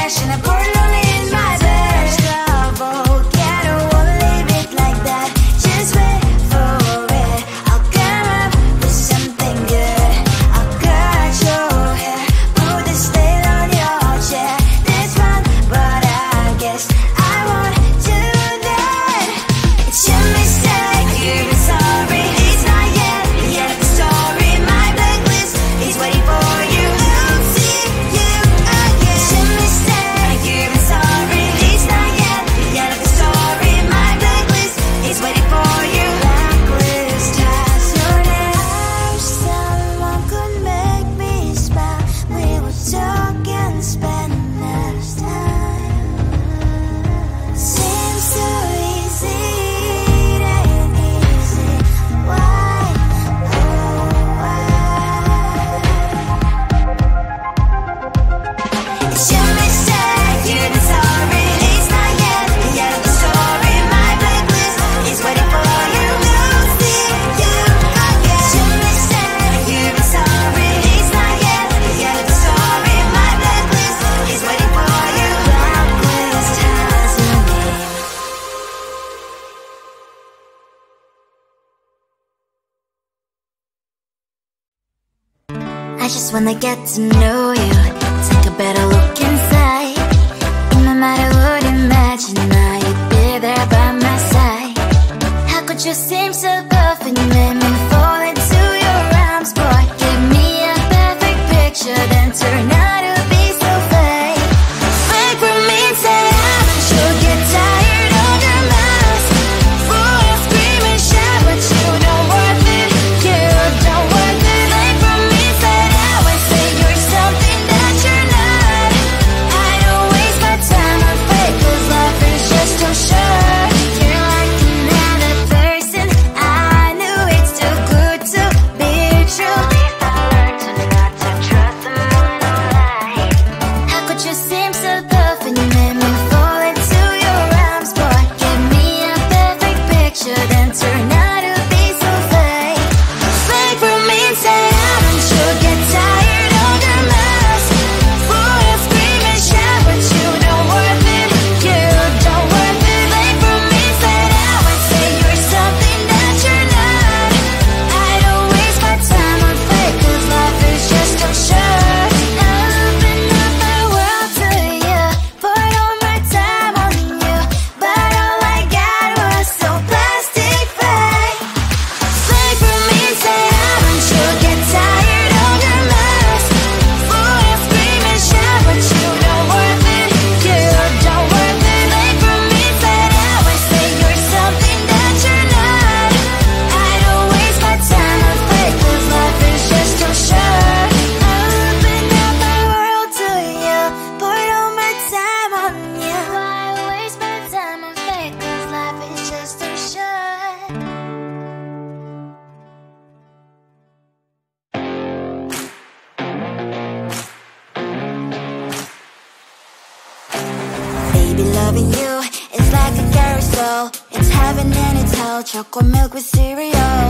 passion, I pour it only in my bed. Trouble, yeah, I don't wanna leave it like that. Just wait for it. I'll come up with something good. I'll cut your hair, put the stain on your chair. This one, but I guess I won't do that. It's your mistake, you're sorry. It's not yet the end of the story. My blacklist is waiting for you. I'll see you again. It's your mistake, you're sorry. It's not yet the end of the story. My blacklist is waiting for you. Blacklist has your name. I wish someone could make me smile. We would talk and spend less time. Seems so easy, it ain't easy. Why, oh why? It's your mistake, you're sorry. It's not yet the end of the story. My blacklist is waiting for you. I'll see you again. It's your mistake, you're sorry. It's not yet the end of the story. My blacklist is waiting for you. Blacklist has your name. I just wanna get to know you, take a better look inside. In my mind I would imagine now you'd be there by my side. How could you seem so good when you made me fall into your arms, boy? Give me a perfect picture, then turn out to be so fake. Fake for me, say I'm sure get tired of your mask. Full of scream and shout, but you don't worth it. You don't worth it. Fake for me, say that way, say you're something that you're not. I don't waste my time on fake, 'cause life is just too short. You're like another person. I knew it's too good to be true. I learned to not to trust someone online. How could you seem so good when you made me fall into your arms, boy? Give me a perfect picture, then turn out to be so fake. Fake for me, say I'm sure get tired of your mask. Full of scream and shout, but you don't worth it. You don't worth it. Fake for me, say that way, say you're something that you're not. I don't waste my time on fake, 'cause life is just too short. Open up my world to you, poured all my time on you, but all I got was so plastic fake. Fake for me, say I'm sure get tired of your mask. Full of scream and shout, but you don't worth it. You don't worth it. Fake for me, say that way, say you're something that you're not. I don't waste my time on fake, 'cause life is just too short. Open up my world to you, poured all my time on you. Why waste my time on fake, 'cause life is just too short. Baby, loving you is like a carousel. It's heaven and it's hell. Chocolate milk with cereal.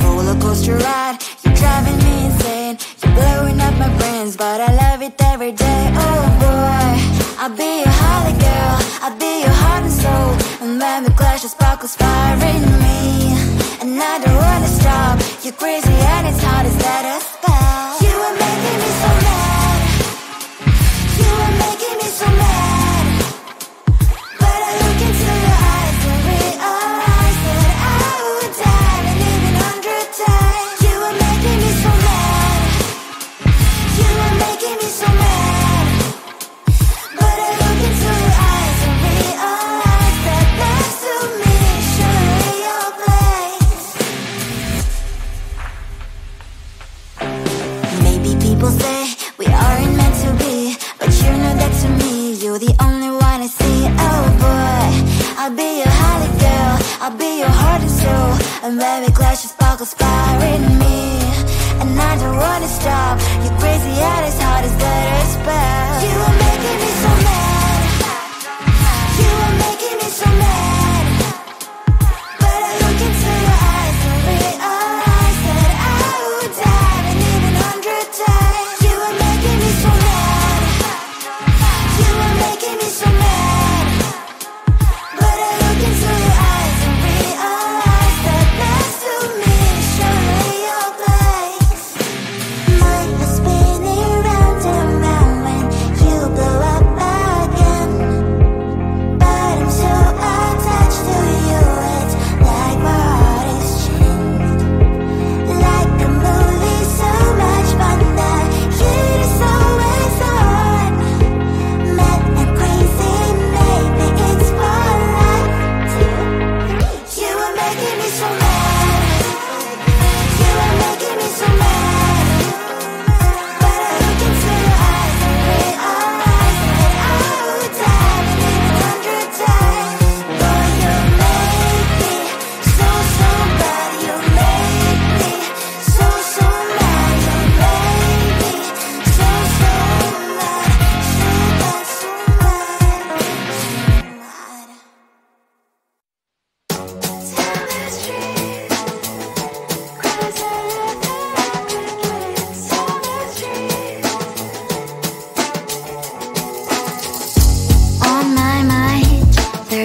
Roller coaster ride. You're driving me insane. You're blowing up my brains, but I love it every day. Oh boy, I'll be your holly girl. I'll be your heart and soul. And when we clash, the sparkles fire in me. And I don't wanna stop. You're crazy and it's hard as that a spell. You are making me so mad. You are making me so mad. But I look into your eyes and realize that I would die and even 100 times. You are making me so mad. You are making me so mad. But I look into your eyes and realize that next to me is surely your place. Maybe people say we aren't meant to be, but you know that to me, you're the only one I see. Oh boy, I'll be your holly girl. I'll be your heart and soul. And when we clash, the sparkles fire in me. And I don't wanna stop. You're crazy and as hard as that a spell. You are making me so mad. You are making me so mad. But I look into your eyes and realize that I would die and even 100 times. You are making me so mad. You are making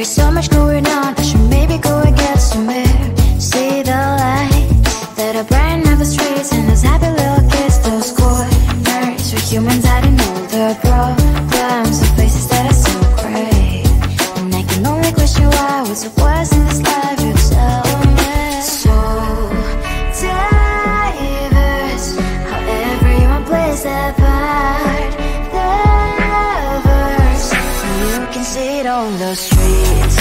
so much going on, I should maybe go and get somewhere. See the lights that are brighten up the streets, and those happy little kids, those corners where humans hiding all their problems, the faces that are so gray. And I can only question why, what's the worst in this life, you tell me. So diverse, how everyone plays their part. The verse, you can see it on the streets.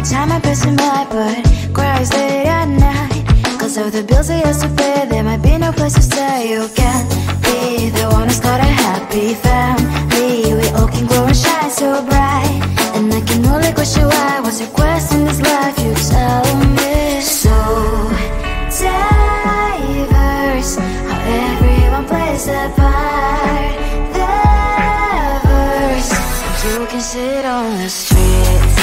Time I pass him by, but cries late at night. Cause of the bills I used to pay, there might be no place to stay. You can't be the one who's got a happy family. We all can glow and shine so bright, and I can only question why, what's your quest in this life, you tell me. So diverse, how everyone plays their part. The verse, you can sit on the streets.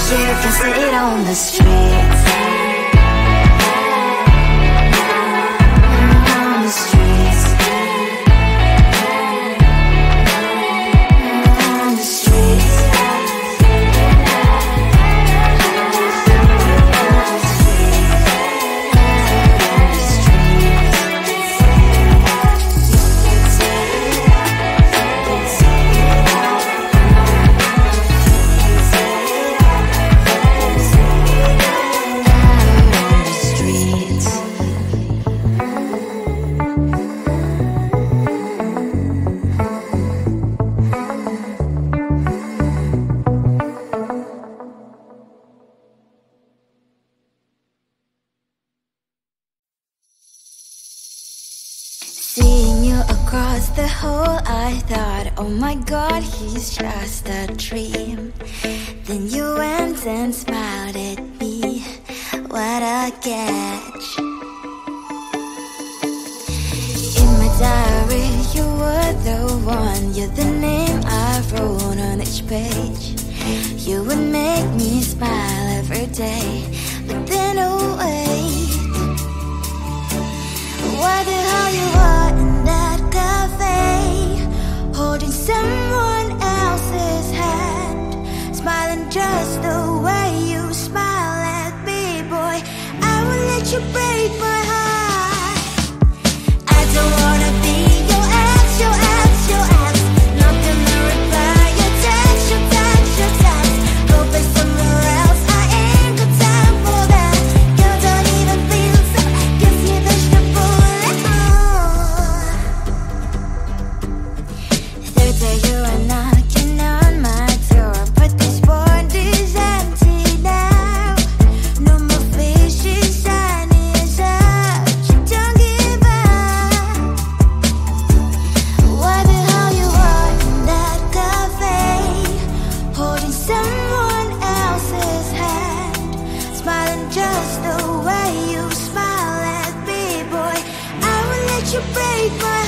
You can sit on the streets. On the streets. On the streets. Seeing you across the hall, I thought, oh my god, he's just a dream. Then you went and smiled at me, what a catch. In my diary, you were the one, you're the name I wrote on each page. You would make me smile every day, but then oh wait, why the hell you are in that cafe, holding someone else's hand, smiling just the way you smile at me, boy, I will let you break my heart. I don't wanna be your ex, your ex, your ex, not gonna reply your text, your text, your text, go play somewhere else, I ain't got time for that, you don't even feel so, gives me vegetable. Third day you are knocking on my door, but this board is empty now. No more fishes, sun is up, you don't give up. Why the hell you are in that cafe, holding someone else's hand, smiling just the way you smile at me, boy, I will let you break my